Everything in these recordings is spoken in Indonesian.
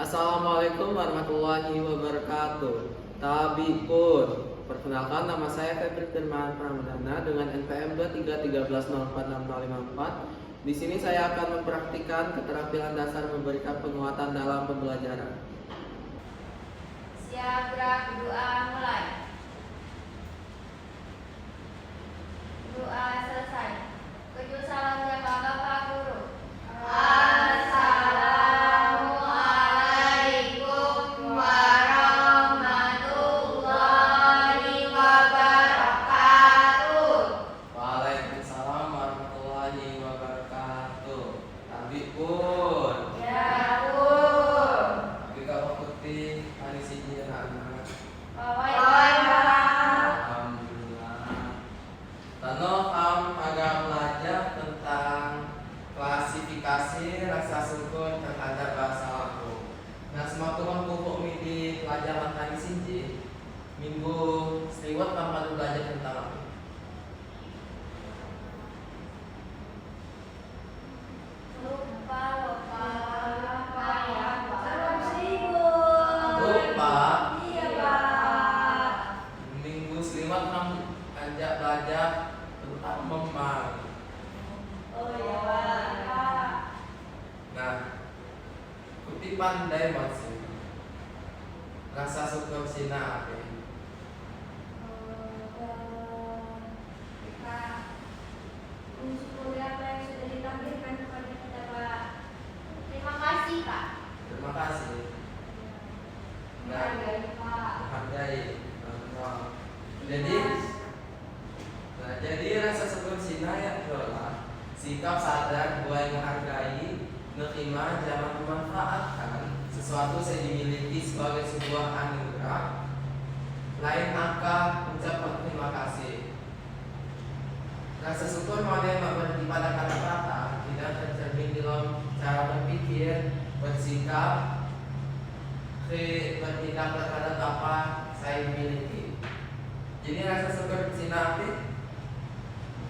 Assalamualaikum warahmatullahi wabarakatuh. Tabipun. Perkenalkan, nama saya Febri Firman Pramadana dengan NPM 2313046554. Di sini saya akan mempraktikkan keterampilan dasar memberikan penguatan dalam pembelajaran. Siap, gerak, berdoa, mulai. Doa selesai. Tujuh salam jamaah Bapak Guru. Assalamualaikum warahmatullahi wabarakatuh. Waalaikumsalam warahmatullahi wabarakatuh. Tabipun. Ya, Pur. Bika putih hari siji anak. Tano agak belajar tentang klasifikasi rasa sukun terhadap bahasa Lampung. Nah, semakin pupuk di pelajaran tadi sinji minggu seliwat tanpa belajar tentang apa? Lupa ya, Pak. Lupa. Iya, Pak. Minggu seliwat ajak belajar tentang memang. Oh iya, Pak. Nah, kuti pandai maksud rasa syukur sina apa? Terima kasih, Pak. Terima kasih. Menghargai, Pak. Menghargai. Jadi, jadi rasa syukur sina adalah sikap sadar bahwa yang menghargai, menerima, jangan memanfaatkan sesuatu yang dimiliki sebagai sebuah anugerah. Lain angka ucapan terima kasih. Rasa syukur mana yang berhenti pada kata-kata, tidak tercermin dalam cara berpikir, bersikap, bertindak terhadap apa saya miliki. Jadi rasa syukur sinapi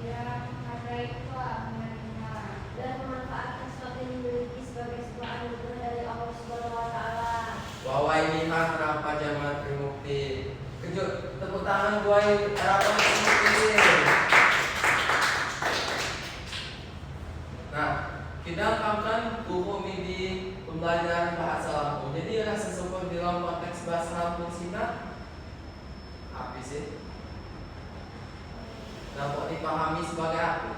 Dia menghargai, Pak, menerima dan memanfaatkan sesuatu yang dimiliki sebagai sebuah anugerah dari Allah Subhanahu wa Ta'ala. wawai minah kenapa zaman terbukti. Kejut tepuk tangan buai harapan terbukti. Nah, kita akan buku di pembelajaran bahasa Lampung. Jadi rasa syukur di dalam konteks bahasa Lampung sina apa sih? Dapat dipahami sebagai apa?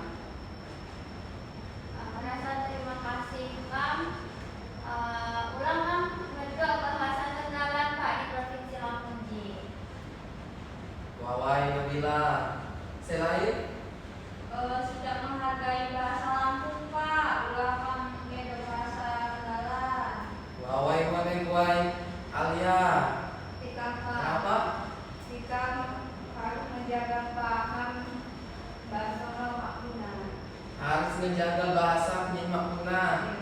Merasa terima kasih, Kam. Ulang, Kam. Medok bahasan kenalan, Pak, di Provinsi Lampung Ji. Wawai Nabila. Selain Sudah menghargai bahasa Lampung, Pak. Ulang, Kam. Medok bahasa kenalan. wawai Manengwai Alia. Sikap, Pak. Apa? Sikap harus menjaga paham bahasa makna. Harus menjaga bahasa penyimak guna.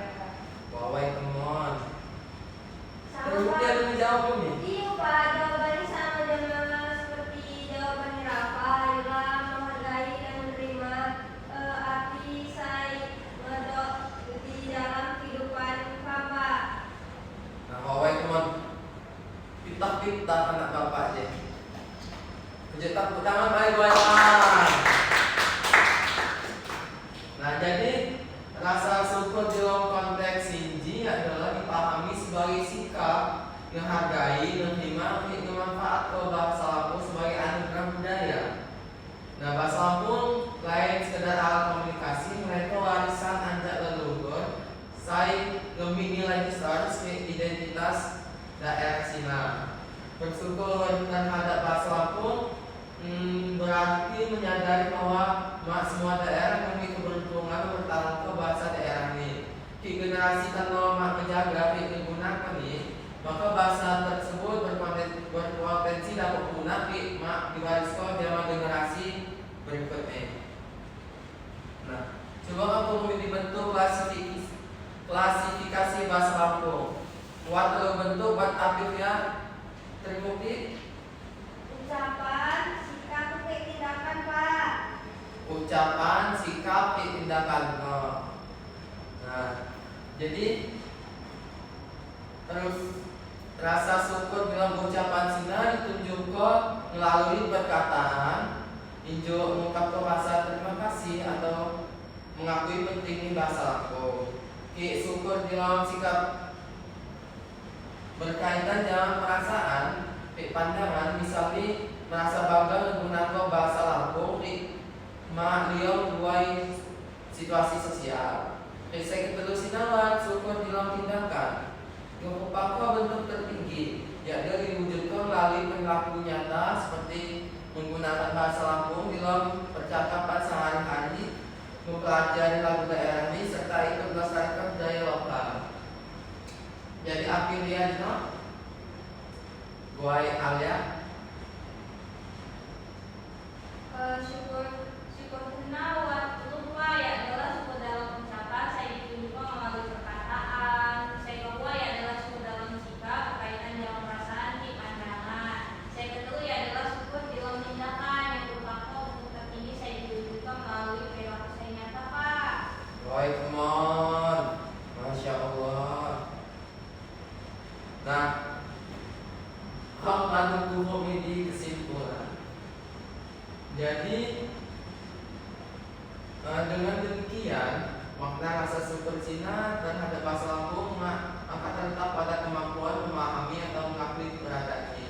Wawai temon. Terbukti ada menjawab ini. Iya, Pak, jawabannya sama dengan seperti jawaban Rafa. Ialah menghargai dan menerima arti saya medok di dalam kehidupan Bapak. Nah, wawai temon. Pitak-pitak anak bapak aja. Kejetak tangan baik banyak. Nah, jadi rasa syukur di dalam konteks sinji adalah dipahami sebagai sikap yang hargai, menerima, bermanfaat ke bahasa Lampung sebagai anugerah budaya. Nah, bahasa Lampung lain sekedar alat komunikasi, mereka warisan anjak leluhur, saya demi nilai besar sebagai identitas daerah Sina. Bersyukur terhadap bahasa Lampung berarti menyadari bahwa semua daerah memiliki keberuntungan bertalang ke bahasa daerah ini. Ki generasi tanpa menjaga digunakan ini, maka bahasa tersebut berpotensi dapat punah diwariskan zaman generasi berikutnya. Nah, coba kamu dibentuk klasifikasi bahasa Lampung. Buat bentuk buat aktifnya terbukti. Ucapan, sikap, tindakan, Pak. Ucapan, sikap, tindakan. Nah, jadi Terus rasa syukur dalam ucapan sina ditunjukkan melalui perkataan, injo mengungkapkan rasa terima kasih atau mengakui pentingnya bahasa lampung. Ki syukur dalam sikap berkaitan dengan perasaan, pandangan, misalnya merasa bangga menggunakan bahasa Lampung di beliau buai situasi sosial. Saya terus sinawan syukur dalam tindakan. Kepakwa bentuk tertinggi, yakni diwujudkan melalui perilaku nyata seperti menggunakan bahasa Lampung dalam percakapan sehari-hari, mempelajari lagu daerah ini serta ikut melestarikan budaya lokal. Jadi akhirnya no, buai alia. Syukur kenal lupa ya adalah syukur dalam ucapan saya ditunjukkan melalui perkataan. Saya kedua ya adalah syukur dalam sikap berkaitan dengan perasaan di pandangan. Saya kedua ya adalah syukur dalam tindakan yang berupa untuk tertinggi saya ditunjukkan melalui perilaku saya nyata Pak. Baik teman, masya Allah. Nah, hak hukum ini kesimpulan. Jadi dengan demikian makna rasa syukur Cina terhadap bahasa Lampung akan terletak pada kemampuan memahami atau mengakui keberadaannya.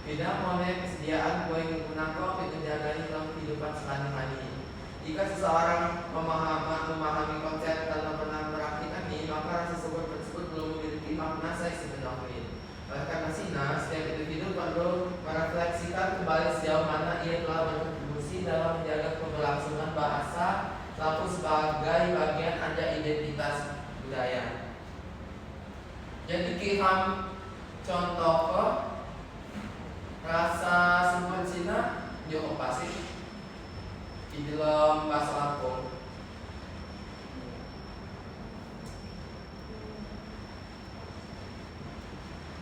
Tidak oleh kesediaan kue yang digunakan untuk menjaganya dalam kehidupan sehari-hari. Jika seseorang memahami konsep dalam pernah beraktivitas ini, maka rasa syukur tersebut belum memiliki makna saya sebenarnya. Oleh karena Sina, setiap individu perlu merefleksikan kembali sejauh mana ia telah berkontribusi dalam menjaga keberlangsungan bahasa Lampung sebagai bagian ada identitas budaya. Jadi kiham contoh ke rasa syukur Cina yo pasti di dalam bahasa Lampung.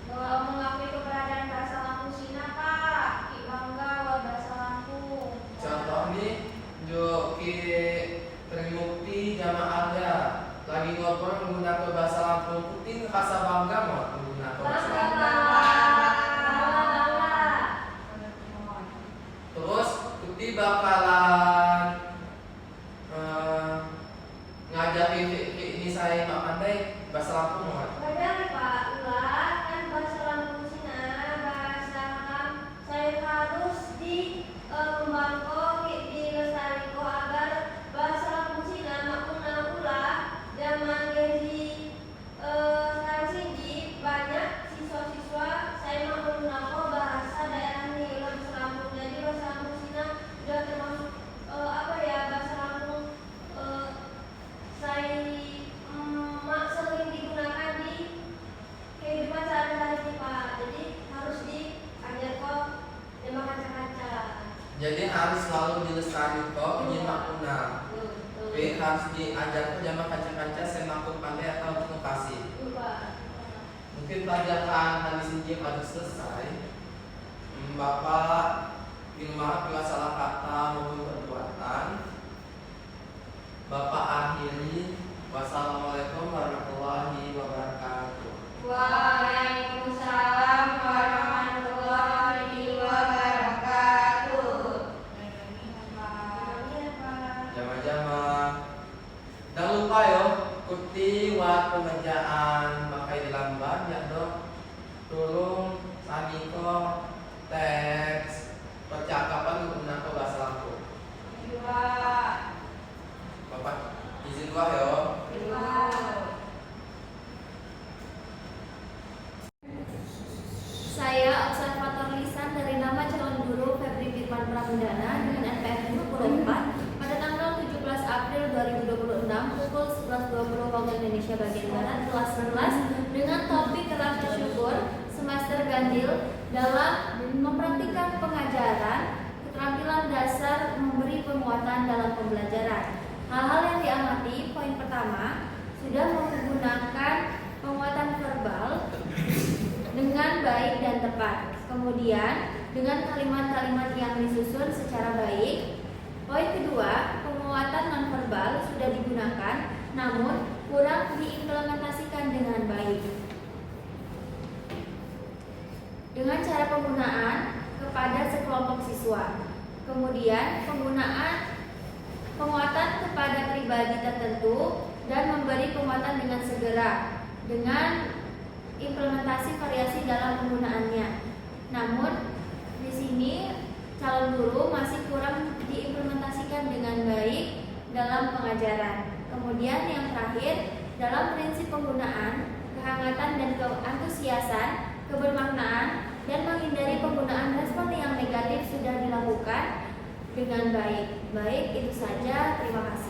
Kalau mengakui keberadaan bahasa Lampung Cina Pak, bangga bahasa Lampung. Contoh nih, jo ki terbukti jamaah ada lagi ngobrol menggunakan bahasa Lampung putih rasa bangga mau menggunakan bahasa Lampung. Terus putih bakalan ngajarin ini saya mak pandai bahasa Lampung mau. Kadang Pak, ulah kan bahasa Lampung Cina, bahasa Ham, saya harus kembangkan dilestarikan agar bahasa Lampung Cina makna ulah zaman gaji sekarang sini banyak siswa-siswa saya mau menggunakan bahasa daerah ini bahasa Lampung. Jadi bahasa Lampung Cina sudah termasuk bahasa Lampung saya sering digunakan di kehidupan sehari-hari Pak. Jadi harus diajarkan sama kaca-kaca. Jadi harus selalu dilestarikan menyimak guna. Tapi harus diajarkan sama kaca-kaca semakut pandai atau inovasi. Mungkin pelajaran hadis ini harus selesai. Bapak ilmu bila salah kata maupun perbuatan. Bapak akhiri. Wassalamualaikum warahmatullahi wabarakatuh. Waalaikumsalam warahmatullahi wabarakatuh. Jamaah-jamaah. Jangan lupa yo, ikuti waktu pengerjaan makai di lamban ya dok. Tolong saniko teks percakapan menggunakan bahasa Lampung. Bapak izin gua yo. Saya observator lisan dari nama calon guru Febri Firman Pramudana dengan NPM 24 pada tanggal 17 April 2026 pukul 11.20 waktu Indonesia bagian Barat kelas 11 dengan topik rasa syukur semester ganjil dalam mempraktikkan pengajaran keterampilan dasar memberi penguatan dalam pembelajaran. Hal-hal yang diamati, poin pertama, sudah menggunakan penguatan verbal dengan baik dan tepat. Kemudian dengan kalimat-kalimat yang disusun secara baik. Poin kedua, penguatan nonverbal sudah digunakan namun kurang diimplementasikan dengan baik. dengan cara penggunaan kepada sekelompok siswa. Kemudian penguatan kepada pribadi tertentu dan memberi penguatan dengan segera dengan implementasi variasi dalam penggunaannya. Namun di sini calon guru masih kurang diimplementasikan dengan baik dalam pengajaran. Kemudian yang terakhir, dalam prinsip penggunaan, kehangatan dan keantusiasan, kebermaknaan, dan menghindari penggunaan respon yang negatif sudah dilakukan dengan baik. Baik, itu saja. Terima kasih.